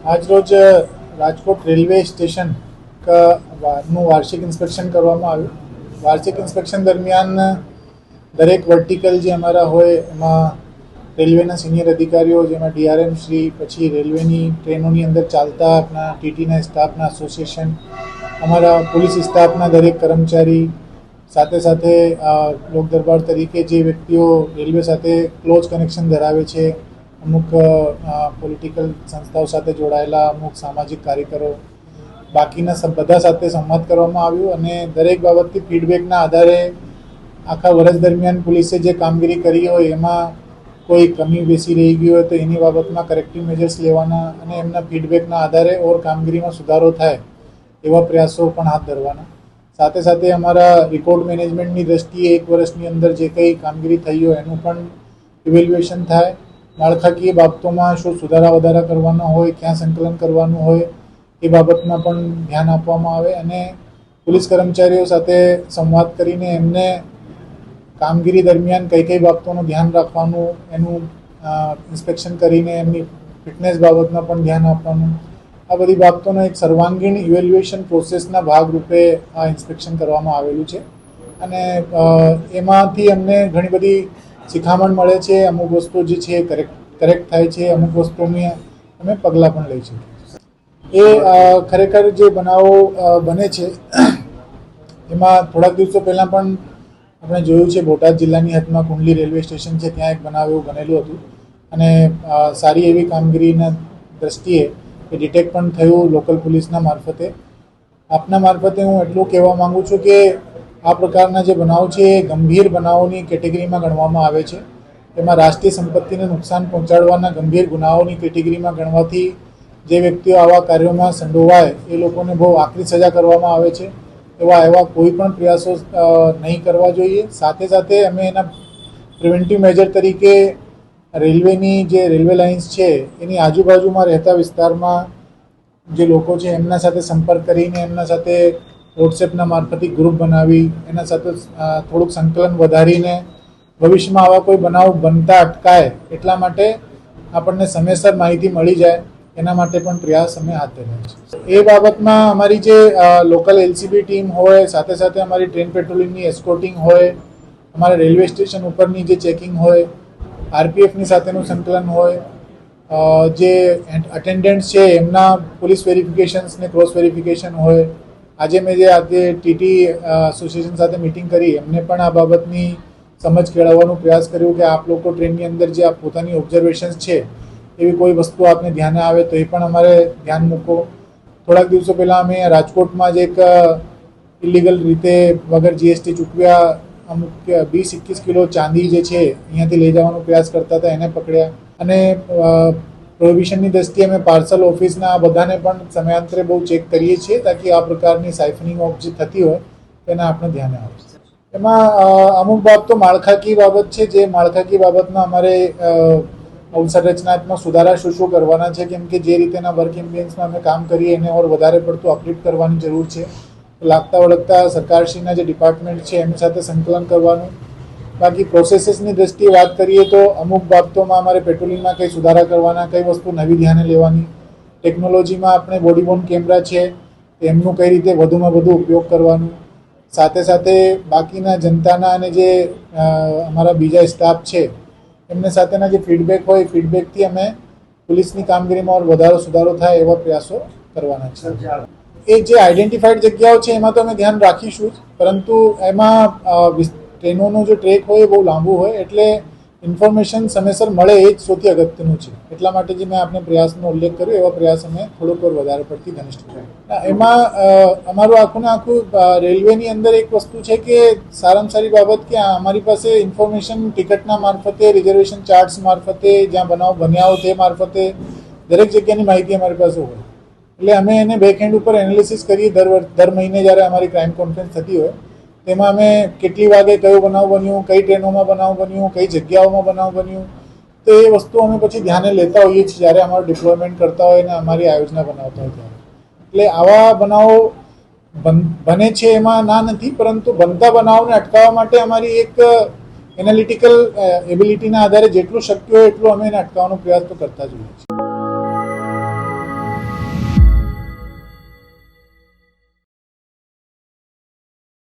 आज रोज Rajkot railway station નું વાર્ષિક ઇન્સ્પેક્શન કરવામાં આવ્યું. વાર્ષિક ઇન્સ્પેક્શન દરમિયાન દરેક વર્ટિકલ જે અમારા હોય એમાં રેલવેના સિનિયર અધિકારીઓ, જેમાં ડીઆરએમ શ્રી, પછી રેલવેની ટ્રેનોની અંદર ચાલતા આપણા ટીટીના સ્ટાફના એસોસિએશન, અમારા પોલીસ સ્ટાફના દરેક કર્મચારી, સાથે સાથે લોક દરબાર તરીકે જે વ્યક્તિઓ રેલવે સાથે ક્લોઝ કનેક્શન ધરાવે છે, અમુક પોલિટિકલ સંસ્થાઓ સાથે જોડાયેલા અમુક સામાજિક કાર્યકરો, બાકીના બધા સાથે સંવાદ કરવામાં આવ્યું અને દરેક બાબતથી ફીડબેકના આધારે આખા વર્ષ દરમિયાન પોલીસે જે કામગીરી કરી હોય એમાં કોઈ કમી બેસી રહી ગઈ હોય તો એની બાબતમાં કરેક્ટિવ મેજર્સ લેવાના અને એમના ફીડબેકના આધારે ઓર કામગીરીમાં સુધારો થાય એવા પ્રયાસો પણ હાથ ધરવાના. સાથે સાથે અમારા રિકોર્ડ મેનેજમેન્ટની દ્રષ્ટિએ એક વર્ષની અંદર જે કંઈ કામગીરી થઈ હોય એનું પણ ઇવેલ્યુએશન થાય. માળખાકીય બાબતોમાં શું સુધારા વધારા કરવાના હોય, ક્યાં સંકલન કરવાનું હોય એ બાબતમાં પણ ધ્યાન આપવામાં આવે અને પોલીસ કર્મચારીઓ સાથે સંવાદ કરીને એમને કામગીરી દરમિયાન કઈ કઈ બાબતોનું ધ્યાન રાખવાનું, એનું ઇન્સ્પેક્શન કરીને એમની ફિટનેસ બાબતમાં પણ ધ્યાન આપવાનું. આ બધી બાબતોનો એક સર્વાંગીણ ઇવેલ્યુએશન પ્રોસેસના ભાગરૂપે આ ઇન્સ્પેક્શન કરવામાં આવેલું છે અને એમાંથી અમને ઘણી બધી શિખામણ મળે છે. અમુક વસ્તુ જે છે કરેક્ટ થાય છે, અમુક વસ્તુની અમે પગલાં પણ લઈ શકીએ. એ ખરેખર જે બનાવો બને છે એમાં થોડાક દિવસો પહેલાં પણ આપણે જોયું છે, બોટાદ જિલ્લાની હદમાં કુંડલી રેલવે સ્ટેશન છે, ત્યાં એક બનાવ એવું બનેલું હતું અને સારી એવી કામગીરીના દ્રષ્ટિએ એ ડિટેક્ટ પણ થયું લોકલ પોલીસના મારફતે. આપના મારફતે હું એટલું કહેવા માગું છું કે આ પ્રકારના જે બનાવ છે એ ગંભીર બનાવોની કેટેગરીમાં ગણવામાં આવે છે. એમાં રાષ્ટ્રીય સંપત્તિને નુકસાન પહોંચાડવાના ગંભીર ગુનાઓની કેટેગરીમાં ગણવાથી જે વ્યક્તિઓ આવા કાર્યોમાં સંડોવાય એ લોકોને બહુ આકરી સજા કરવામાં આવે છે. એવા કોઈ પણ પ્રયાસો નહીં કરવા જોઈએ. સાથે સાથે અમે એના પ્રિવેન્ટિવ મેજર તરીકે રેલવેની જે રેલવે લાઇન્સ છે એની આજુબાજુમાં રહેતા વિસ્તારમાં જે લોકો છે એમના સાથે સંપર્ક કરીને એમના સાથે વોટ્સએપના મારફતે ગ્રુપ બનાવી એના સાથે થોડુંક સંકલન વધારીને ભવિષ્યમાં આવા કોઈ બનાવ બનતા અટકાય એટલા માટે આપણને સમયસર માહિતી મળી જાય એના માટે પણ પ્રયાસ અમે હાથ ધર્યા છે. એ બાબતમાં અમારી જે લોકલ એલસીબી ટીમ હોય, સાથે સાથે અમારી ટ્રેન પેટ્રોલિંગની એસ્કોર્ટિંગ હોય, અમારા રેલવે સ્ટેશન ઉપરની જે ચેકિંગ હોય, આરપીએફની સાથેનું સંકલન હોય, જે અટેન્ડન્ટ છે એમના પોલીસ વેરિફિકેશન્સ ને ક્રોસ વેરિફિકેશન હોય. આજે મેં જે ટીટી એસોસિએશન સાથે મિટિંગ કરી એમને પણ આ બાબતની સમજ કેળવવાનો પ્રયાસ કર્યો કે આપ લોકો ટ્રેનની અંદર જે આ પોતાની ઓબ્ઝર્વેશન્સ છે એવી કોઈ વસ્તુ આપને ધ્યાને આવે તો એ પણ અમારે ધ્યાન મૂકો. થોડાક દિવસો પહેલાં અમે રાજકોટમાં જ એક ઇલીગલ રીતે વગર જીએસટી ચૂકવ્યા અમુક 20-21 કિલો ચાંદી જે છે અહીંયાથી લઈ જવાનો પ્રયાસ કરતા હતા, એને પકડ્યા. અને પ્રોહિબિશનની દ્રષ્ટિએ અમે પાર્સલ ઓફિસના બધાને પણ સમયાંતરે બહુ ચેક કરીએ છીએ તાકી આ પ્રકારની સાયફનિંગ ઓફ જે થતી હોય તેને આપણે ધ્યાને આવે. એમાં અમુક બાબતો માળખાકીય બાબત છે, જે માળખાકીય બાબતમાં અમારે અવસંરચનાત્મક સુધારા શું કરવાના છે, કેમ કે જે રીતેના વર્ક એમ્બિયન્સમાં અમે કામ કરીએ એને ઓર વધારે પડતું અપડેટ કરવાની જરૂર છે. લાગતા વળગતા સરકારશ્રીના જે ડિપાર્ટમેન્ટ છે એમની સાથે સંકલન કરવાનું. બાકી પ્રોસેસીસની દ્રષ્ટિએ વાત કરીએ તો અમુક બાબતોમાં અમારે પેટ્રોલિંગમાં કંઈ સુધારા કરવાના, કઈ વસ્તુ નવી ધ્યાને લેવાની. ટેકનોલોજીમાં આપણે બોડી વોર્ન કેમેરા છે એમનું કઈ રીતે વધુમાં વધુ ઉપયોગ કરવાનું. સાથે સાથે બાકીના જનતાના અને જે અમારા બીજા સ્ટાફ છે એમને સાથેના જે ફીડબેક હોય ફીડબેકથી અમે પોલીસની કામગીરીમાં વધારો સુધારો થાય એવા પ્રયાસો કરવાના છે. એ જે આઈડેન્ટિફાઈડ જગ્યાઓ છે એમાં તો અમે ધ્યાન રાખીશું જ, પરંતુ એમાં ટ્રેનોનો જે ટ્રેક હોય એ બહુ લાંબુ હોય એટલે ઇન્ફોર્મેશન સમયસર મળે એ જ સૌથી અગત્યનું છે. એટલા માટે જે મેં આપણે પ્રયાસનો ઉલ્લેખ કર્યો એવા પ્રયાસ અમે થોડોક વધારે પડતી ઘનિષ્ઠ કર્યો. એમાં અમારું આખું રેલવેની અંદર એક વસ્તુ છે કે સારામાં સારી બાબત કે અમારી પાસે ઇન્ફોર્મેશન ટિકિટના મારફતે, રિઝર્વેશન ચાર્ટ્સ મારફતે, જ્યાં બનાવ બન્યા હોય તે મારફતે દરેક જગ્યાની માહિતી અમારી પાસે હોય. એટલે અમે એને બેકહેન્ડ ઉપર એનાલિસિસ કરીએ દર મહિને જ્યારે અમારી ક્રાઇમ કોન્ફરન્સ થતી હોય તેમાં અમે કેટલી વાગે કયો બનાવ બન્યું, કઈ ટ્રેનોમાં બનાવ બન્યું, કઈ જગ્યાઓમાં બનાવ બન્યું, તો એ વસ્તુ અમે પછી ધ્યાને લેતા હોઈએ છીએ જ્યારે અમારું ડિપ્લોયમેન્ટ કરતા હોય અને અમારી આયોજના બનાવતા હોય ત્યારે. એટલે આવા બનાવો બને છે એમાં ના નથી, પરંતુ બનતા બનાવોને અટકાવવા માટે અમારી એક એનાલિટિકલ એબિલિટીના આધારે જેટલું શક્ય હોય એટલું અમે એને અટકાવવાનો પ્રયાસ તો કરતા જ હોઈએ છીએ.